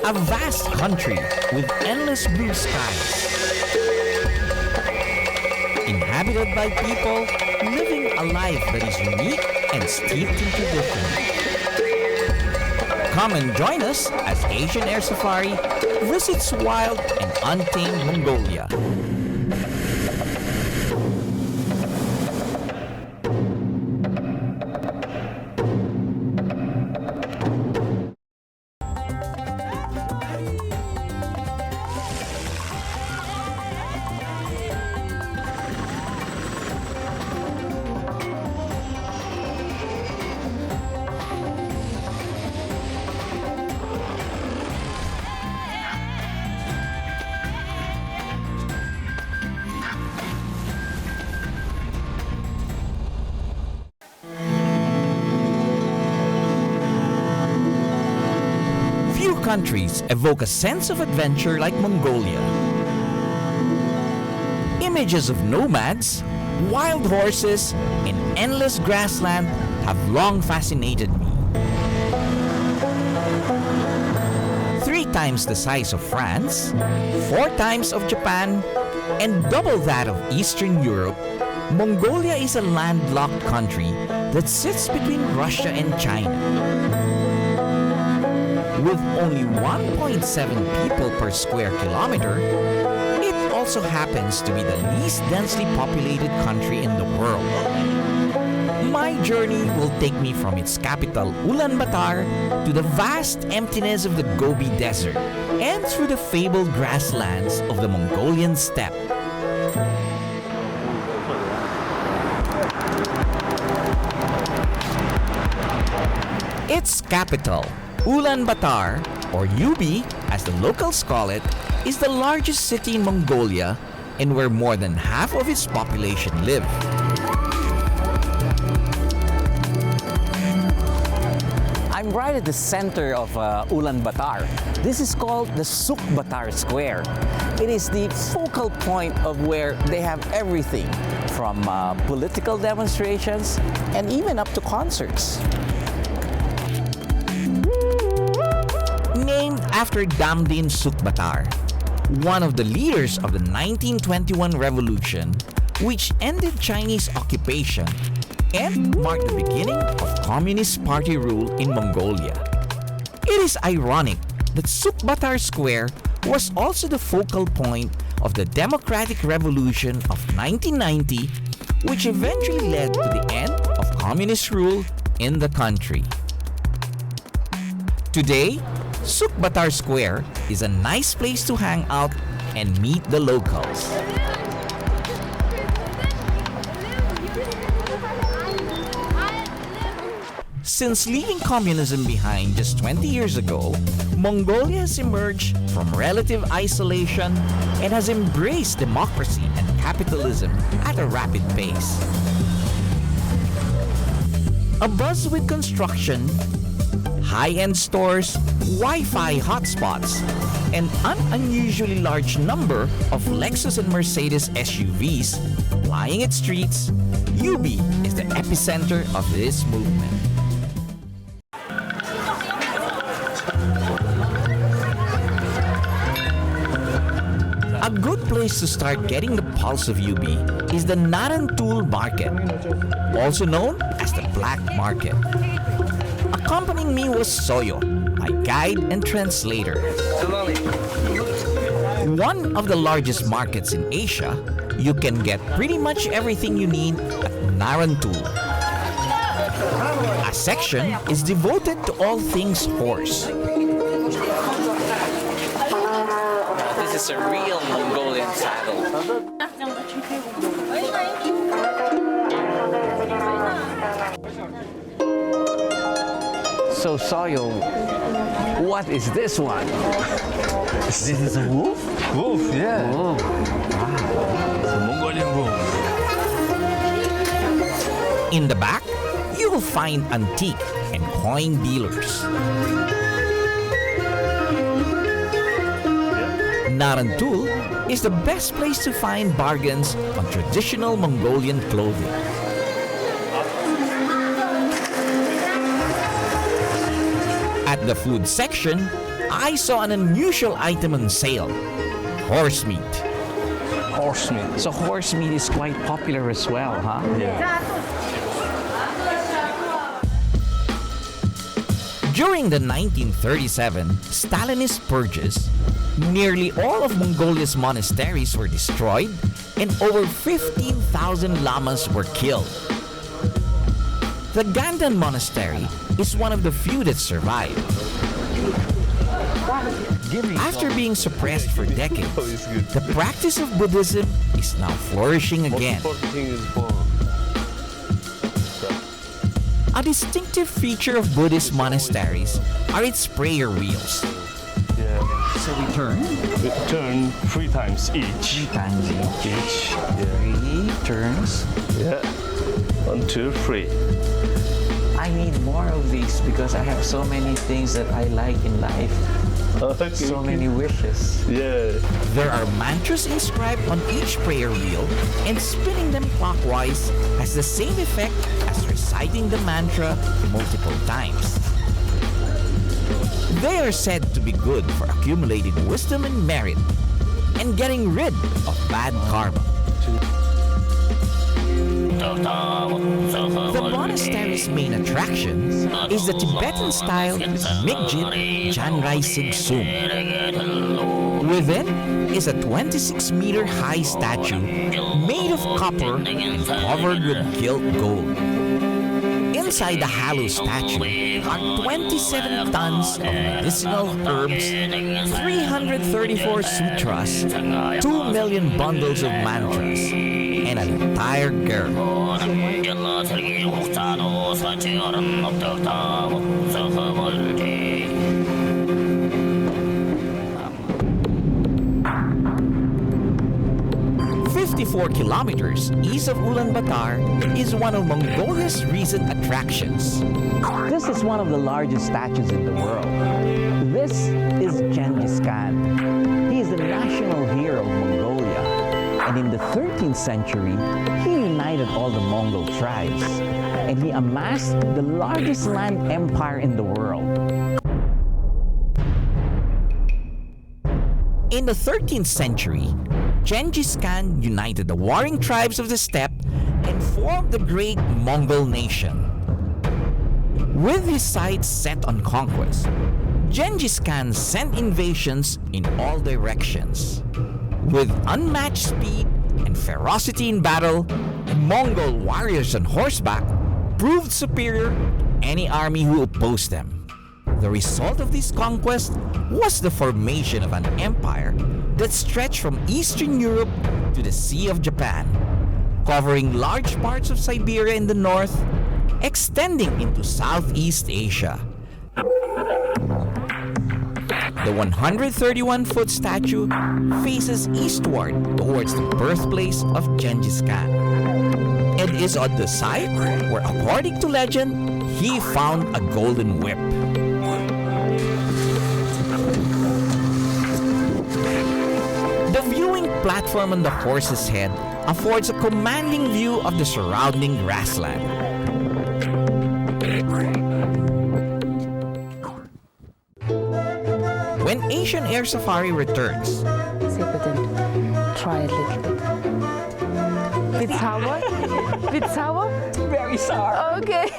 A vast country with endless blue skies. Inhabited by people living a life that is unique and steeped in tradition. Come and join us as Asian Air Safari visits wild and untamed Mongolia. Countries evoke a sense of adventure like Mongolia. Images of nomads, wild horses, and endless grassland have long fascinated me. 3 times the size of France, 4 times of Japan, and double that of Eastern Europe, Mongolia is a landlocked country that sits between Russia and China. With only 1.7 people per square kilometer, it also happens to be the least densely populated country in the world. My journey will take me from its capital Ulaanbaatar to the vast emptiness of the Gobi Desert and through the fabled grasslands of the Mongolian steppe. Its capital, Ulaanbaatar, or Ubi as the locals call it, is the largest city in Mongolia and where more than half of its population live. I'm right at the center of Ulaanbaatar. This is called the Sugi-Surenjav Square. It is the focal point of where they have everything from political demonstrations and even up to concerts. Named after Damdin Sugi-Surenjav, one of the leaders of the 1921 revolution, which ended Chinese occupation and marked the beginning of Communist Party rule in Mongolia. It is ironic that Sugi-Surenjav Square was also the focal point of the Democratic Revolution of 1990, which eventually led to the end of communist rule in the country. Today, Sugi-Surenjav Square is a nice place to hang out and meet the locals. Since leaving communism behind just 20 years ago, Mongolia has emerged from relative isolation and has embraced democracy and capitalism at a rapid pace. Abuzz with construction, high-end stores, Wi-Fi hotspots, and an unusually large number of Lexus and Mercedes SUVs plying its streets, Ubi is the epicenter of this movement. A good place to start getting the pulse of Ubi is the Narantul Market, also known as the Black Market. Accompanying me was Soyo, my guide and translator. One of the largest markets in Asia, you can get pretty much everything you need at Narantul. A section is devoted to all things horse. This is a real Mongolian saddle. So Soyo, what is this one? This is a wolf? Wolf, yeah. Oh, wow. It's a Mongolian wolf. In the back, you will find antique and coin dealers. Narantul is the best place to find bargains on traditional Mongolian clothing. At the food section, I saw an unusual item on sale: horse meat. Horse meat. So horse meat is quite popular as well, huh? During the 1937 Stalinist purges, nearly all of Mongolia's monasteries were destroyed and over 15,000 lamas were killed. The Gandan Monastery is one of the few that survived. After being suppressed for decades, the practice of Buddhism is now flourishing again. A distinctive feature of Buddhist monasteries are its prayer wheels. So we turn Turn 3 times each. 3 times Each. Yeah. 3 turns. Yeah. 1, 2, 3. I need more of these because I have so many things that I like in life. Okay. So many wishes. Yeah. There are mantras inscribed on each prayer wheel, and spinning them clockwise has the same effect as reciting the mantra multiple times. They are said to be good for accumulating wisdom and merit and getting rid of bad karma. The monastery's main attraction is the Tibetan-style Migjit Chanrai Sigsum. Within is a 26-meter high statue made of copper and covered with gilt gold. Inside the hollow statue are 27 tons of medicinal herbs, 334 sutras, 2 million bundles of mantras, and an entire girl. 54 kilometers east of Ulaanbaatar is one of Mongolia's recent attractions. This is one of the largest statues in the world. This is Genghis Khan. He is the national hero of Mongolia. And in the 13th century, he united all the Mongol tribes. And he amassed the largest land empire in the world. In the 13th century, Genghis Khan united the warring tribes of the steppe and formed the great Mongol nation. With his sights set on conquest, Genghis Khan sent invasions in all directions. With unmatched speed and ferocity in battle, Mongol warriors on horseback proved superior to any army who opposed them. The result of this conquest was the formation of an empire that stretched from Eastern Europe to the Sea of Japan, covering large parts of Siberia in the north, extending into Southeast Asia. The 131-foot statue faces eastward towards the birthplace of Genghis Khan. It is on the site where, according to legend, he found a golden whip. The viewing platform on the horse's head affords a commanding view of the surrounding grassland. When Asian Air Safari returns, See if I can try a little bit. Bit sour? Bit sour? Very sour. Okay.